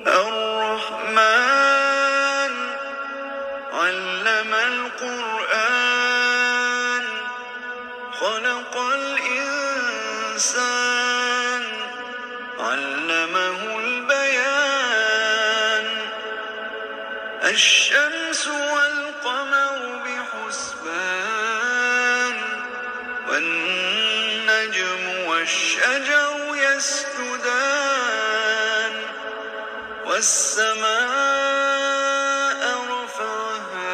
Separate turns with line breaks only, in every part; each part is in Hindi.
अर्रहमान अल्लमल कुरआन खलक़ल इंसान अल्लमहुल बयान अश्शम्सु वल क़मरु बिहुस्बान वन्नज्मु वश्शजरु यस्जुदान वस्समाअ रफ़अहा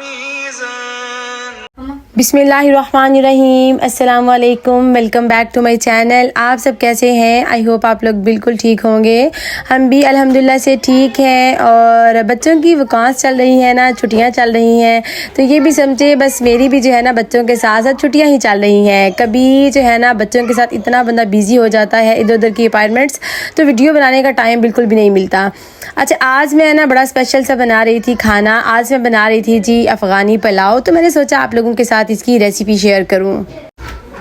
मीज़ान।
बिस्मिल्लाहिर्रहमानिर्रहीम। अस्सलाम वालेकुम, welcome back to my channel. आप सब कैसे हैं? आई होप आप लोग बिल्कुल ठीक होंगे। हम भी अल्हम्दुलिल्लाह से ठीक हैं। और बच्चों की वकांस चल रही है ना, छुट्टियां चल रही हैं, तो ये भी समझे बस मेरी भी जो है ना बच्चों के साथ साथ छुट्टियां ही चल रही हैं। कभी जो है ना बच्चों के साथ इतना बंदा बिज़ी हो जाता है, इधर उधर की अपॉइंटमेंट्स, तो वीडियो बनाने का टाइम बिल्कुल भी नहीं मिलता। अच्छा, आज मैं ना बड़ा स्पेशल सा बना रही थी खाना। आज मैं बना रही थी जी अफ़गानी पुलाव। तो मैंने सोचा आप लोगों के साथ इसकी रेसिपी शेयर करूं।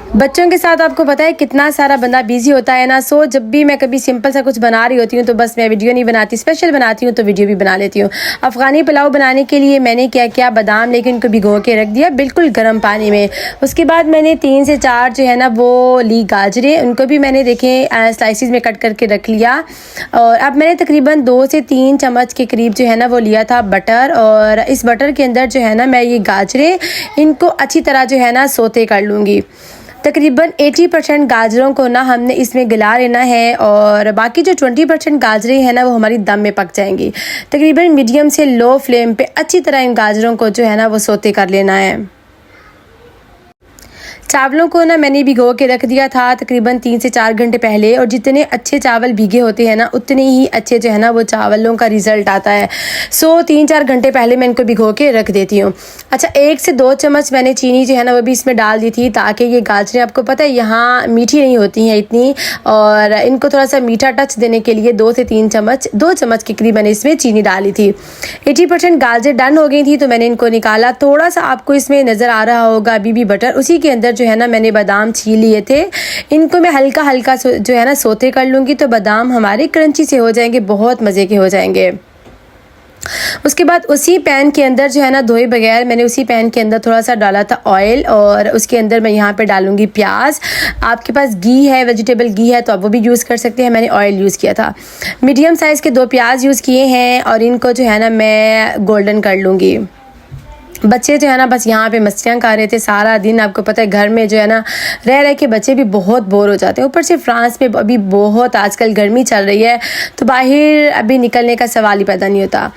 बच्चों के साथ आपको पता है कितना सारा बंदा बिजी होता है ना। सो जब भी मैं कभी सिंपल सा कुछ बना रही होती हूँ तो बस मैं वीडियो नहीं बनाती, स्पेशल बनाती हूँ तो वीडियो भी बना लेती हूँ। अफ़गानी पुलाव बनाने के लिए मैंने क्या किया, बादाम लेके उनको भिगो के रख दिया बिल्कुल गर्म पानी में। उसके बाद मैंने 3 से 4 जो है ना वो ली गाजरें, उनको भी मैंने देखें स्लाइसिस में कट करके रख लिया। और अब मैंने तकरीबन 2 से 3 चम्मच के करीब जो है ना वो लिया था बटर। और इस बटर के अंदर जो है ना मैं ये गाजरें इनको अच्छी तरह जो है ना सोते कर लूँगी। तकरीबन 80% गाजरों को ना हमने इसमें गला लेना है और बाकी जो 20% गाजरें हैं ना वो हमारी दम में पक जाएंगी। तकरीबन मीडियम से लो फ्लेम पे अच्छी तरह इन गाजरों को जो है ना वो सोते कर लेना है। चावलों को ना मैंने भिगो के रख दिया था तकरीबन 3 से 4 घंटे पहले। और जितने अच्छे चावल भीगे होते हैं ना उतने ही अच्छे जो है ना वो चावलों का रिज़ल्ट आता है। सो 3-4 घंटे पहले मैं इनको भिगो के रख देती हूँ। अच्छा, 1 से 2 चम्मच मैंने चीनी जो है ना वो भी इसमें डाल दी थी, ताकि ये गाजरें आपको पता है यहाँ मीठी नहीं होती हैं इतनी, और इनको थोड़ा सा मीठा टच देने के लिए 2 से 3 चम्मच 2 चम्मच के करीब मैंने इसमें चीनी डाली थी। 80% गाजर डन हो गई थी तो मैंने इनको निकाला। थोड़ा सा आपको इसमें नज़र आ रहा होगा अभी भी बटर, उसी के अंदर जो है ना मैंने बादाम छील लिए थे। इनको मैं हल्का हल्का जो है ना सोते कर लूँगी तो बादाम हमारे क्रंची से हो जाएंगे, बहुत मज़े के हो जाएंगे। उसके बाद उसी पैन के अंदर जो है ना धोए बगैर मैंने उसी पैन के अंदर थोड़ा सा डाला था ऑयल, और उसके अंदर मैं यहाँ पे डालूँगी प्याज। आपके पास घी है, वेजिटेबल घी है तो आप वो भी यूज़ कर सकते हैं। मैंने ऑयल यूज़ किया था। मीडियम साइज़ के 2 प्याज यूज़ किए हैं और इनको जो है ना मैं गोल्डन कर लूँगी। बच्चे जो है ना बस यहाँ पे मस्तियाँ कर रहे थे सारा दिन। आपको पता है घर में जो है ना रह रह के बच्चे भी बहुत बोर हो जाते हैं। ऊपर से फ्रांस में अभी बहुत आजकल गर्मी चल रही है तो बाहर अभी निकलने का सवाल ही पैदा नहीं होता।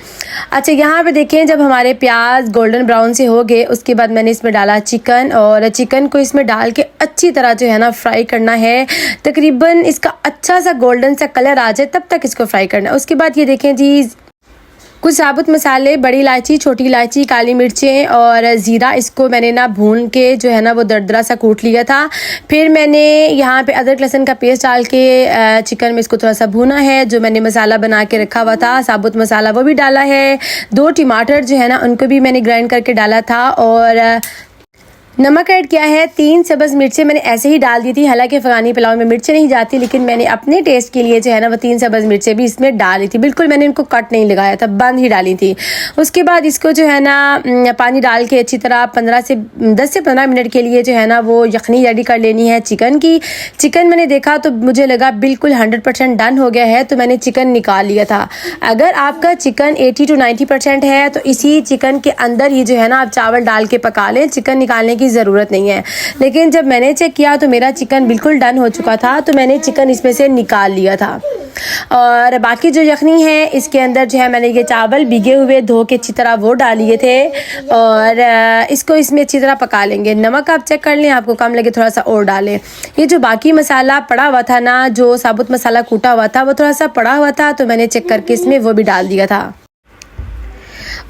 अच्छा, यहाँ पे देखें जब हमारे प्याज गोल्डन ब्राउन से हो गए उसके बाद मैंने इसमें डाला चिकन, और चिकन को इसमें डाल के अच्छी तरह जो है ना फ्राई करना है। तकरीबन इसका अच्छा सा गोल्डन सा कलर आ जाए तब तक इसको फ्राई करना है। उसके बाद ये देखें जी कुछ साबुत मसाले, बड़ी इलायची, छोटी इलायची, काली मिर्चें और ज़ीरा, इसको मैंने ना भून के जो है ना वो दरदरा सा कूट लिया था। फिर मैंने यहाँ पे अदरक लहसुन का पेस्ट डाल के चिकन में इसको थोड़ा सा भूना है। जो मैंने मसाला बना के रखा हुआ था साबुत मसाला वो भी डाला है। 2 टमाटर जो है ना उनको भी मैंने ग्राइंड करके डाला था, और नमक ऐड किया है। 3 सब्ज़ मिर्चें मैंने ऐसे ही डाल दी थी। हालांकि अफ़गानी पुलाव में मिर्चें नहीं जाती, लेकिन मैंने अपने टेस्ट के लिए जो है ना वो 3 सब्ज़ मिर्चें भी इसमें डाली थी। बिल्कुल मैंने इनको कट नहीं लगाया था, बंद ही डाली थी। उसके बाद इसको जो है ना पानी डाल के अच्छी तरह 10 से 15 मिनट के लिए जो है ना वो यखनी रेडी कर लेनी है चिकन की। चिकन मैंने देखा तो मुझे लगा बिल्कुल 100% डन हो गया है तो मैंने चिकन निकाल लिया था। अगर आपका चिकन 80 to 90% है तो इसी चिकन के अंदर ही जो है ना आप चावल डाल के पका लें, चिकन निकालने की ज़रूरत नहीं है। लेकिन जब मैंने चेक किया तो मेरा चिकन बिल्कुल डन हो चुका था तो मैंने चिकन इसमें से निकाल लिया था। और बाकी जो यखनी है इसके अंदर जो है मैंने ये चावल भीगे हुए धो के अच्छी तरह वो डाल लिए थे, और इसको इसमें अच्छी तरह पका लेंगे। नमक आप चेक कर लें, आपको कम लगे थोड़ा सा और डालें। ये जो बाकी मसाला पड़ा हुआ था ना, जो साबुत मसाला कूटा हुआ था वो थोड़ा सा पड़ा हुआ था तो मैंने चेक करके इसमें वो भी डाल दिया था।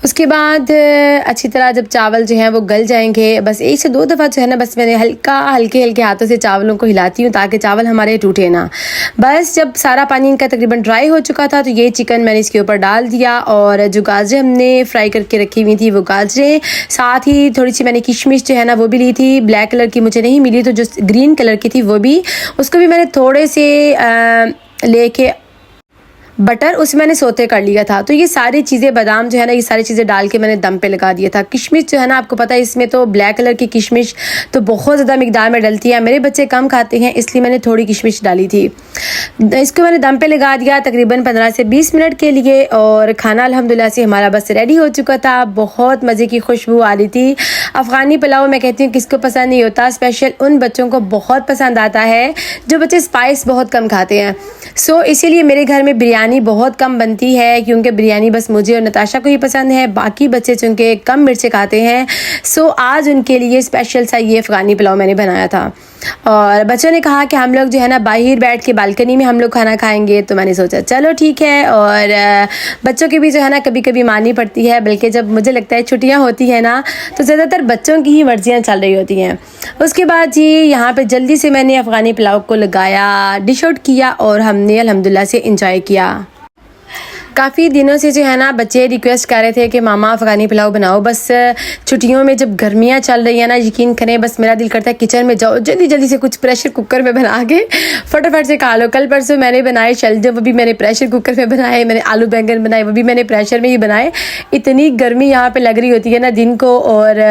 उसके बाद अच्छी तरह जब चावल जो हैं वो गल जाएंगे, बस 1 से 2 दफ़ा जो है ना बस मैंने हल्के हल्के हाथों से चावलों को हिलाती हूँ ताकि चावल हमारे टूटे ना। बस जब सारा पानी इनका तकरीबन ड्राई हो चुका था तो ये चिकन मैंने इसके ऊपर डाल दिया, और जो गाजरें हमने फ्राई करके रखी हुई थी वो गाजरें, साथ ही थोड़ी सी मैंने किशमिश जो है ना वो भी ली थी। ब्लैक कलर की मुझे नहीं मिली तो जो ग्रीन कलर की थी वो भी, उसको भी मैंने थोड़े से लेके बटर उसमें मैंने सोते कर लिया था। तो ये सारी चीज़ें, बादाम जो है ना, ये सारी चीज़ें डाल के मैंने दम पे लगा दिया था। किशमिश जो है ना, आपको पता है इसमें तो ब्लैक कलर की किशमिश तो बहुत ज़्यादा मिकदार में डलती है। मेरे बच्चे कम खाते हैं इसलिए मैंने थोड़ी किशमिश डाली थी। इसको मैंने दम पे लगा दिया तकरीबन 15 से 20 मिनट के लिए और खाना अल्हम्दुलिल्लाह से हमारा बस रेडी हो चुका था। बहुत मज़े की खुशबू आ रही थी। अफ़गानी पुलाव मैं कहती हूँ किसको पसंद नहीं होता, स्पेशल उन बच्चों को बहुत पसंद आता है जो बच्चे स्पाइस बहुत कम खाते हैं। सो इसीलिए मेरे घर में बिरयानी बहुत कम बनती है, क्योंकि बिरयानी बस मुझे और नताशा को ही पसंद है, बाकी बच्चे चूँकि कम मिर्चें खाते हैं। सो आज उनके लिए स्पेशल सा ये अफ़गानी पुलाव मैंने बनाया था। और बच्चों ने कहा कि हम लोग जो है ना बाहर बैठ के बालकनी में हम लोग खाना खाएंगे, तो मैंने सोचा चलो ठीक है। और बच्चों की भी जो है ना कभी कभी माननी पड़ती है, बल्कि जब मुझे लगता है छुट्टियां होती है ना तो ज़्यादातर बच्चों की ही मर्जियां चल रही होती हैं। उसके बाद जी यहाँ पे जल्दी से मैंने अफ़गानी पुलाव को लगाया, डिश आउट किया और हमने अल्हम्दुलिल्लाह से इंजॉय किया। काफ़ी दिनों से जो है ना बच्चे रिक्वेस्ट कर रहे थे कि मामा अफ़गानी पुलाव बनाओ। बस छुट्टियों में जब गर्मियाँ चल रही हैं ना, यकीन करें बस मेरा दिल करता है किचन में जाओ, जल्दी जल्दी से कुछ प्रेशर कुकर में बना के फटाफट से खा लो। कल परसों मैंने बनाए शलजम, वो भी मैंने प्रेशर कुकर में बनाए। मैंने आलू बैंगन बनाए, वो भी मैंने प्रेशर में ही बनाए। इतनी गर्मी यहाँ पर लग रही होती है ना दिन को, और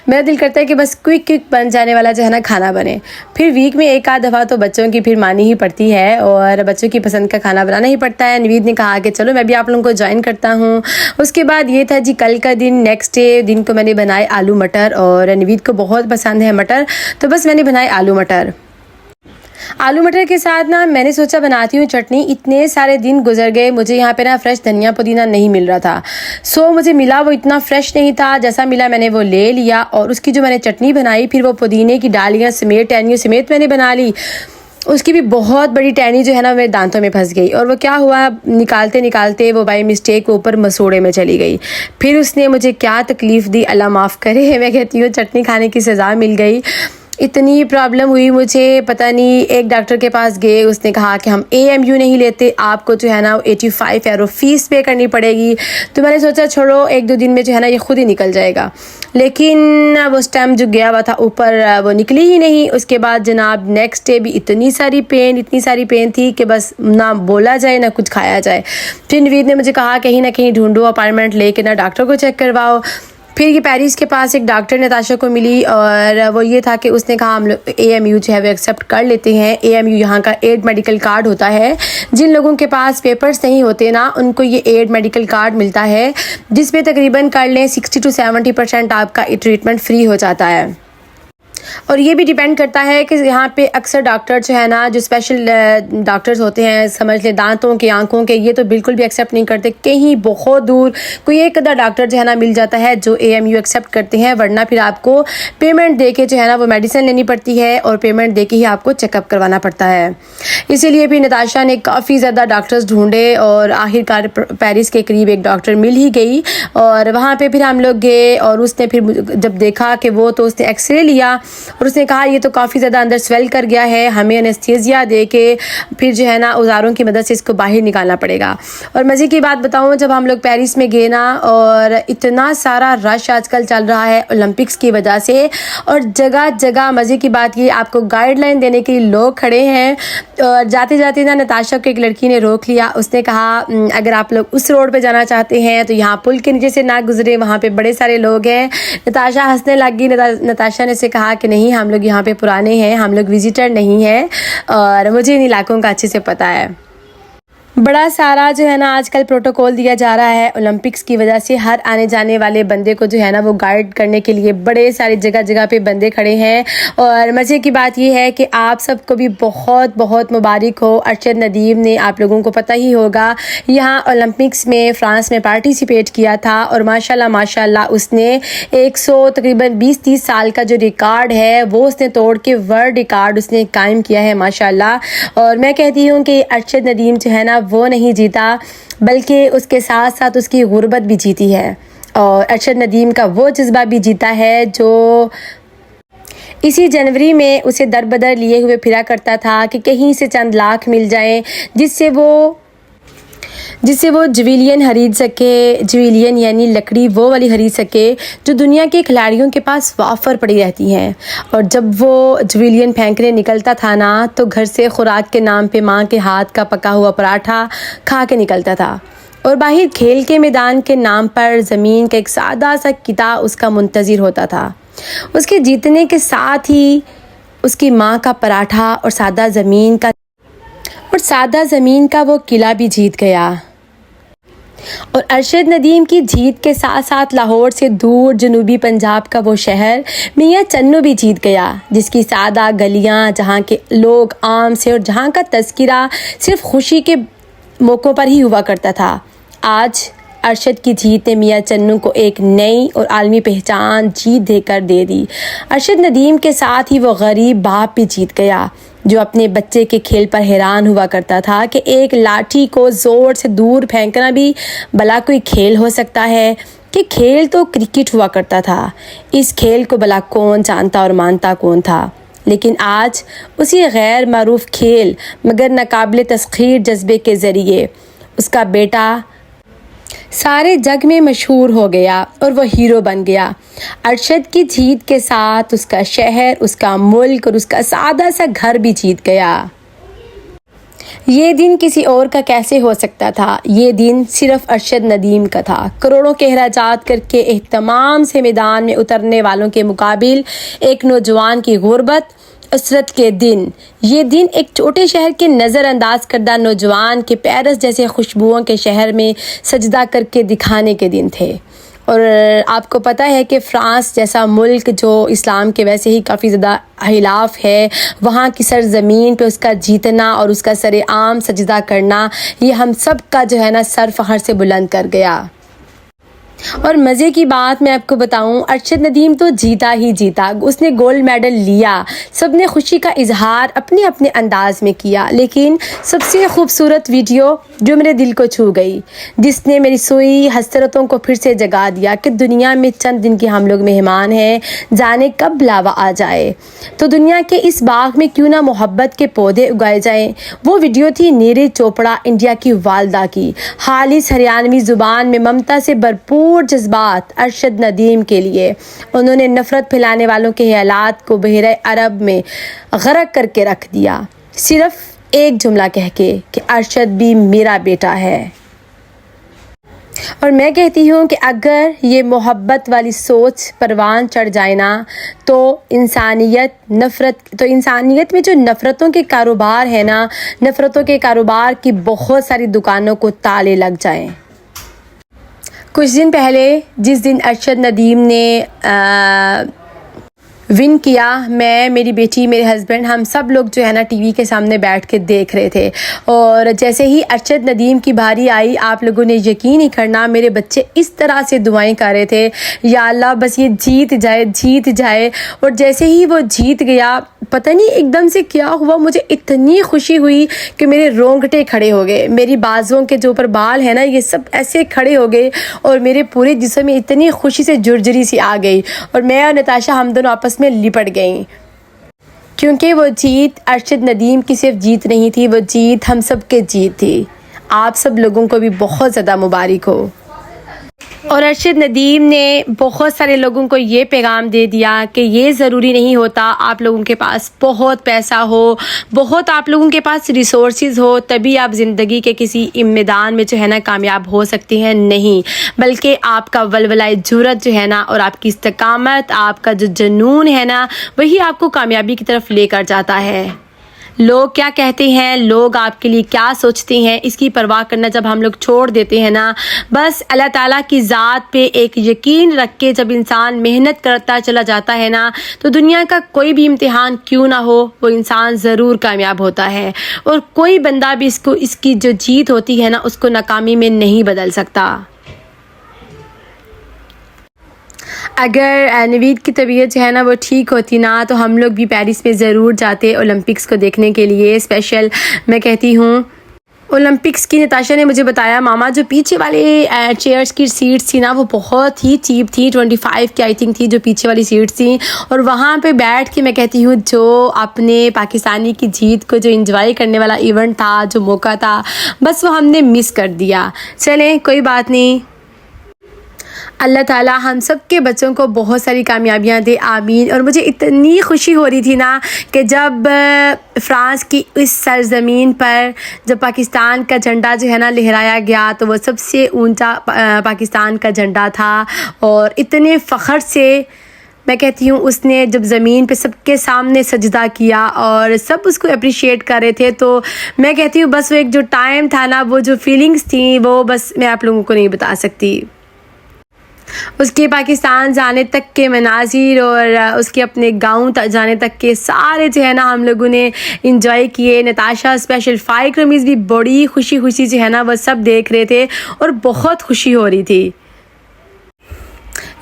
मेरा दिल करता है कि बस क्विक क्विक बन जाने वाला जो है ना खाना बने। फिर वीक में एक आध दफ़ा तो बच्चों की फिर मानी ही पड़ती है और बच्चों की पसंद का खाना बनाना ही पड़ता है। नवीद ने कहा कि चलो मैं भी आप लोगों को ज्वाइन करता हूँ। उसके बाद ये था जी कल का दिन, नेक्स्ट डे दिन को मैंने बनाए आलू मटर, और नवीद को बहुत पसंद है मटर, तो बस मैंने बनाए आलू मटर। आलू मटर के साथ ना मैंने सोचा बनाती हूँ चटनी। इतने सारे दिन गुजर गए, मुझे यहाँ पे ना फ्रेश धनिया पुदीना नहीं मिल रहा था। सो मुझे मिला वो इतना फ्रेश नहीं था, जैसा मिला मैंने वो ले लिया और उसकी जो मैंने चटनी बनाई, फिर वो पुदीने की डालियाँ समेत टहनियों समेत मैंने बना ली। उसकी भी बहुत बड़ी टहनी जो है ना मेरे दांतों में फंस गई, और वो क्या हुआ, निकालते निकालते वो बाई मिस्टेक ऊपर मसूड़े में चली गई। फिर उसने मुझे क्या तकलीफ़ दी, अल्लाह माफ़ करे। मैं कहती हूँ चटनी खाने की सज़ा मिल गई। इतनी प्रॉब्लम हुई मुझे, पता नहीं। एक डॉक्टर के पास गए, उसने कहा कि हम AMU नहीं लेते, आपको जो है ना 85 यूरो फ़ीस पे करनी पड़ेगी। तो मैंने सोचा छोड़ो, एक दो दिन में जो है ना ये खुद ही निकल जाएगा। लेकिन वो स्टेम जो गया हुआ था ऊपर वो निकली ही नहीं। उसके बाद जनाब नेक्स्ट डे भी इतनी सारी पेन थी कि बस ना बोला जाए ना कुछ खाया जाए। फिर नवीद ने मुझे कहा कहीं ना कहीं ढूंढो, अपॉइंटमेंट लेके ना डॉक्टर को चेक करवाओ। फिर ये पेरिस के पास एक डॉक्टर नताशा को मिली, और वो ये था कि उसने कहा हम लोग AMU जो है वो एक्सेप्ट कर लेते हैं। AMU यहाँ का एड मेडिकल कार्ड होता है। जिन लोगों के पास पेपर्स नहीं होते ना, उनको ये एड मेडिकल कार्ड मिलता है, जिसमें तकरीबन कर लें 60 to 70% आपका ट्रीटमेंट फ्री हो जाता है। और ये भी डिपेंड करता है कि यहाँ पे अक्सर डॉक्टर जो है ना, जो स्पेशल डॉक्टर्स होते हैं, समझ ले दांतों के, आंखों के, ये तो बिल्कुल भी एक्सेप्ट नहीं करते। कहीं बहुत दूर कोई एक अदा डॉक्टर जो है ना मिल जाता है जो AMU एक्सेप्ट करते हैं, वरना फिर आपको पेमेंट दे के जो है ना वो मेडिसिन लेनी पड़ती है, और पेमेंट दे के ही आपको चेकअप करवाना पड़ता है। इसीलिए भी नताशा ने काफ़ी ज़्यादा डॉक्टर्स ढूंढे और आखिरकार पेरिस के करीब एक डॉक्टर मिल ही गई, और वहाँ पर फिर हम लोग गए। और उसने फिर जब देखा कि वो, तो उसने एक्सरे लिया और उसने कहा ये तो काफ़ी ज़्यादा अंदर स्वेल कर गया है, हमें एनेस्थीसिया दे के फिर जो है ना औजारों की मदद से इसको बाहर निकालना पड़ेगा। और मज़े की बात बताऊँ, जब हम लोग पेरिस में गए ना, और इतना सारा रश आजकल चल रहा है ओलंपिक्स की वजह से, और जगह जगह मज़े की बात ये आपको गाइडलाइन देने के लिए लोग खड़े हैं। और जाते जाते ना नताशा को एक लड़की ने रोक लिया। उसने कहा अगर आप लोग उस रोड पे जाना चाहते हैं तो यहाँ पुल के नीचे से ना गुजरे, वहाँ पे बड़े सारे लोग हैं। नताशा हंसने लगी। नताशा ने से कहा कि नहीं, हम लोग यहाँ पे पुराने हैं, हम लोग विजिटर नहीं हैं, और मुझे इन इलाकों का अच्छे से पता है। बड़ा सारा जो है ना आजकल प्रोटोकॉल दिया जा रहा है ओलंपिक्स की वजह से। हर आने जाने वाले बंदे को जो है ना वो गाइड करने के लिए बड़े सारे जगह जगह पे बंदे खड़े हैं। और मज़े की बात ये है कि आप सबको भी बहुत बहुत मुबारक हो। अरशद नदीम ने, आप लोगों को पता ही होगा, यहाँ ओलंपिक्स में फ्रांस में पार्टिसिपेट किया था, और माशाल्लाह माशाल्लाह उसने 100 तकरीबन 20-30 साल का जो रिकॉर्ड है वो उसने तोड़ के वर्ल्ड रिकॉर्ड उसने कायम किया है माशाल्लाह। और मैं कहती हूँ कि अरशद नदीम जो है ना वो नहीं जीता, बल्कि उसके साथ साथ उसकी गुर्बत भी जीती है, और अरशद नदीम का वो जज्बा भी जीता है जो इसी जनवरी में उसे दर बदर लिए हुए फिरा करता था कि कहीं से चंद लाख मिल जाएं, जिससे वो जवेलियन खरीद सके। जवेलियन यानी लकड़ी वो वाली खरीद सके जो दुनिया के खिलाड़ियों के पास वाफर पड़ी रहती हैं। और जब वो जवेलियन फेंकने निकलता था ना तो घर से खुराक के नाम पे माँ के हाथ का पका हुआ पराठा खा के निकलता था। और बाहर खेल के मैदान के नाम पर ज़मीन का एक सादा सा किता उसका मुंतज़िर होता था। उसके जीतने के साथ ही उसकी माँ का पराठा और सादा ज़मीन का वो किला भी जीत गया। और अरशद नदीम की जीत के साथ साथ लाहौर से दूर जनूबी पंजाब का वो शहर मियाँ चन्नू भी जीत गया, जिसकी सादा गलियाँ, जहाँ के लोग आम से और जहाँ का तज़किरा सिर्फ खुशी के मौक़ों पर ही हुआ करता था, आज अरशद की जीत ने मियाँ चन्नू को एक नई और आलमी पहचान जीत देकर दे दी। अरशद नदीम के साथ ही वो गरीब बाप भी जीत गया जो अपने बच्चे के खेल पर हैरान हुआ करता था कि एक लाठी को ज़ोर से दूर फेंकना भी भला कोई खेल हो सकता है, कि खेल तो क्रिकेट हुआ करता था। इस खेल को भला कौन जानता और मानता कौन था। लेकिन आज उसी गैर मारूफ खेल मगर नाकाबिल तस्खीर जज्बे के ज़रिए उसका बेटा सारे जग में मशहूर हो गया और वो हीरो बन गया। अरशद की जीत के साथ उसका शहर, उसका मुल्क और उसका सादा सा घर भी जीत गया। ये दिन किसी और का कैसे हो सकता था? ये दिन सिर्फ अरशद नदीम का था। करोड़ों के अखराजात करके एहतमाम से मैदान में उतरने वालों के मुकाबिल एक नौजवान की गुर्बत उसरत के दिन, ये दिन एक छोटे शहर के नज़रअंदाज करदा नौजवान के पेरिस जैसे खुशबुओं के शहर में सजदा करके दिखाने के दिन थे। और आपको पता है कि फ़्रांस जैसा मुल्क जो इस्लाम के वैसे ही काफ़ी ज़्यादा खिलाफ है, वहाँ की सरज़मीन पे उसका जीतना और उसका सरेआम सजदा करना, ये हम सब का जो है ना सर फ़ख्र से बुलंद कर गया। और मज़े की बात मैं आपको बताऊं, अरशद नदीम तो जीता ही जीता, उसने गोल्ड मेडल लिया। सब ने खुशी का इजहार अपने अपने अंदाज में किया, लेकिन सबसे खूबसूरत वीडियो जो मेरे दिल को छू गई, जिसने मेरी सोई हसरतों को फिर से जगा दिया कि दुनिया में चंद दिन के हम लोग मेहमान हैं, जाने कब लावा आ जाए, तो दुनिया के इस बाग में क्यों ना मोहब्बत के पौधे उगाए जाएं। वो वीडियो थी नीरज चोपड़ा इंडिया की वालदा की, खालिस हरियाणवी ज़ुबान में ममता से भरपूर जज्बात अरशद नदीम के लिए। उन्होंने नफरत फैलाने वालों के ख्यालात को बहरे अरब में गरक करके रख दिया, सिर्फ एक जुमला कह के कि अरशद भी मेरा बेटा है। और मैं कहती हूँ कि अगर ये मोहब्बत वाली सोच परवान चढ़ जाए ना तो इंसानियत में जो नफ़रतों के कारोबार है ना, नफ़रतों के कारोबार की बहुत सारी दुकानों को ताले लग जाएं। कुछ दिन पहले जिस दिन अरशद नदीम ने विन किया, मैं, मेरी बेटी, मेरे हस्बैंड, हम सब लोग जो है ना टीवी के सामने बैठ के देख रहे थे। और जैसे ही अरशद नदीम की बारी आई, आप लोगों ने यकीन नहीं करना, मेरे बच्चे इस तरह से दुआएं कर रहे थे, या अल्लाह बस ये जीत जाए। और जैसे ही वो जीत गया, पता नहीं एकदम से क्या हुआ, मुझे इतनी खुशी हुई कि मेरे रोंगटे खड़े हो गए, मेरी बाजुओं के जो ऊपर बाल है ना ये सब ऐसे खड़े हो गए और मेरे पूरे जिस्म में इतनी खुशी से जुर्जरी सी आ गई। और मैं और नताशा हम दोनों आपस में लिपट गई, क्योंकि वो जीत अरशद नदीम की सिर्फ जीत नहीं थी, वो जीत हम सब के जीत थी। आप सब लोगों को भी बहुत ज़्यादा मुबारक हो। और अरशद नदीम ने बहुत सारे लोगों को ये पैगाम दे दिया कि ये ज़रूरी नहीं होता आप लोगों के पास बहुत पैसा हो, बहुत आप लोगों के पास रिसोर्सेज हो तभी आप ज़िंदगी के किसी मैदान में जो है ना कामयाब हो सकते हैं। नहीं, बल्कि आपका वलवलाए जुरत जो है ना और आपकी इस्तकामत, आपका जो जुनून है ना, वही आपको कामयाबी की तरफ लेकर जाता है। लोग क्या कहते हैं, लोग आपके लिए क्या सोचते हैं, इसकी परवाह करना जब हम लोग छोड़ देते हैं ना, बस अल्लाह ताला की ज़ात पे एक यकीन रख के जब इंसान मेहनत करता चला जाता है ना, तो दुनिया का कोई भी इम्तिहान क्यों ना हो, वो इंसान ज़रूर कामयाब होता है। और कोई बंदा भी इसकी जो जीत होती है ना उसको नाकामी में नहीं बदल सकता। अगर नवीद की तबीयत जो है ना वो ठीक होती ना तो हम लोग भी पेरिस में ज़रूर जाते ओलंपिक्स को देखने के लिए। स्पेशल मैं कहती हूँ ओलंपिक्स की नताशा ने मुझे बताया मामा जो पीछे वाले चेयर्स की सीट्स थी ना वो बहुत ही चीप थी, 25 की आई थिंक थी जो पीछे वाली सीट्स थी। और वहाँ पे बैठ के मैं कहती हूँ जो अपने पाकिस्तानी की जीत को जो एंजॉय करने वाला इवेंट था, जो मौका था, बस वो हमने मिस कर दिया। चलें कोई बात नहीं, अल्लाह ताला हम सब के बच्चों को बहुत सारी कामयाबियाँ दे, आमीन। और मुझे इतनी खुशी हो रही थी ना कि जब फ़्रांस की इस सरज़मीन पर जब पाकिस्तान का झंडा जो है ना लहराया गया तो वो सबसे ऊंचा पाकिस्तान का झंडा था। और इतने फ़ख्र से मैं कहती हूँ उसने जब ज़मीन पे सबके सामने सजदा किया और सब उसको अप्रिशिएट कर रहे थे, तो मैं कहती हूँ बस वो एक जो टाइम था ना, वो जो फीलिंग्स थी वो बस मैं आप लोगों को नहीं बता सकती। उसके पाकिस्तान जाने तक के मनाजिर और उसके अपने गांव तक जाने तक के सारे जो है ना हम लोगों ने इंजॉय किए। नताशा स्पेशल फ़ाइक रमीज़ भी बड़ी खुशी खुशी जो है ना वो सब देख रहे थे और बहुत खुशी हो रही थी।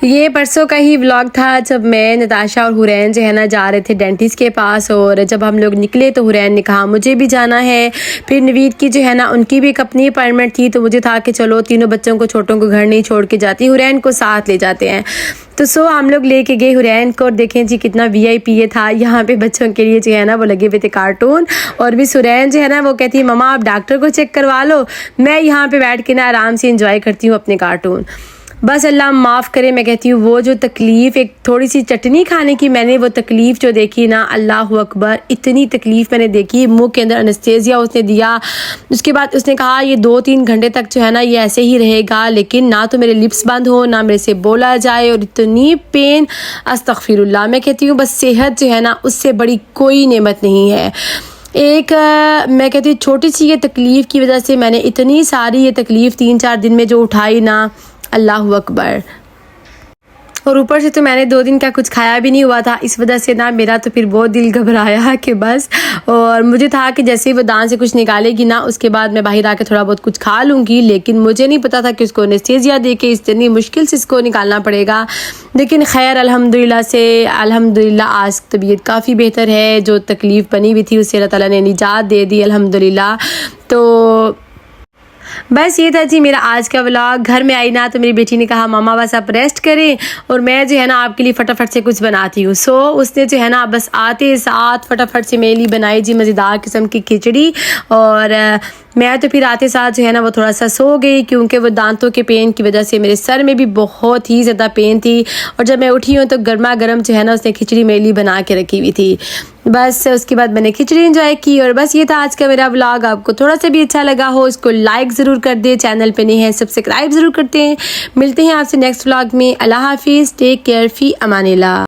ये परसों का ही व्लॉग था जब मैं, नताशा और हुरैन जो है ना जा रहे थे डेंटिस्ट के पास। और जब हम लोग निकले तो हुरैन ने कहा मुझे भी जाना है। फिर नवीद की जो है ना उनकी भी एक अपनी अपॉइंटमेंट थी, तो मुझे था कि चलो तीनों बच्चों को, छोटों को घर नहीं छोड़ के जाती, हुरैन को साथ ले जाते हैं। तो हम लोग लेके गए हुरैन को और देखें जी कितना VIP ये था। यहाँ पे बच्चों के लिए जो है ना वो लगे हुए थे कार्टून। और भी हुरैन जो है ना वो कहती है ममा आप डॉक्टर को चेक करवा लो, मैं यहाँ पे बैठ के ना आराम से इंजॉय करती हूँ अपने कार्टून। बस अल्लाह माफ़ करे, मैं कहती हूँ वो जो तकलीफ़ एक थोड़ी सी चटनी खाने की मैंने वो तकलीफ़ जो देखी ना, अल्लाह अकबर, इतनी तकलीफ़ मैंने देखी। मुंह के अंदर एनेस्थीसिया उसने दिया, उसके बाद उसने कहा ये 2-3 घंटे तक जो है ना ये ऐसे ही रहेगा, लेकिन ना तो मेरे लिप्स बंद हो ना मेरे से बोला जाए और इतनी पेन, अस्तगफिरुल्लाह। मैं कहती हूँ बस सेहत जो है ना उससे बड़ी कोई नेमत नहीं है। एक मैं कहती हूँ छोटी सी ये तकलीफ़ की वजह से मैंने इतनी सारी ये तकलीफ़ 3-4 दिन में जो उठाई ना, अल्लाह अकबर। और ऊपर से तो मैंने 2 दिन का कुछ खाया भी नहीं हुआ था, इस वजह से ना मेरा तो फिर बहुत दिल घबराया कि बस। और मुझे था कि जैसे ही वो दांत से कुछ निकालेगी ना उसके बाद मैं बाहर आके थोड़ा बहुत कुछ खा लूँगी, लेकिन मुझे नहीं पता था कि उसको एनेस्थीसिया दे के इतनी मुश्किल से इसको निकालना पड़ेगा। लेकिन खैर अल्हम्दुलिल्लाह आज तबीयत काफ़ी बेहतर है। जो तकलीफ़ बनी हुई थी उससे अल्लाह ताला ने निजात दे दी अल्हम्दुलिल्लाह। तो बस ये था जी मेरा आज का व्लॉग। घर में आई ना तो मेरी बेटी ने कहा मामा बस आप रेस्ट करें और मैं जो है ना आपके लिए फटाफट से कुछ बनाती हूँ। उसने जो है ना बस आते साथ फटाफट से मेरे लिए बनाई जी मज़ेदार किस्म की खिचड़ी। और मैं तो फिर आते साथ जो है ना वो थोड़ा सा सो गई, क्योंकि वो दांतों के पेन की वजह से मेरे सर में भी बहुत ही ज़्यादा पेन थी। और जब मैं उठी हूँ तो गर्मा गर्म जो है ना उसने खिचड़ी मेरे लिए बना के रखी हुई थी। बस उसके बाद मैंने खिचड़ी एंजॉय की। और बस ये था आज का मेरा व्लॉग। आपको थोड़ा सा भी अच्छा लगा हो इसको लाइक ज़रूर कर दे, चैनल पे नहीं है सब्सक्राइब ज़रूर करते हैं। मिलते हैं आपसे नेक्स्ट व्लॉग में। अल्लाह हाफिज़, टेक केयर, फ़ी अमानिल्लाह।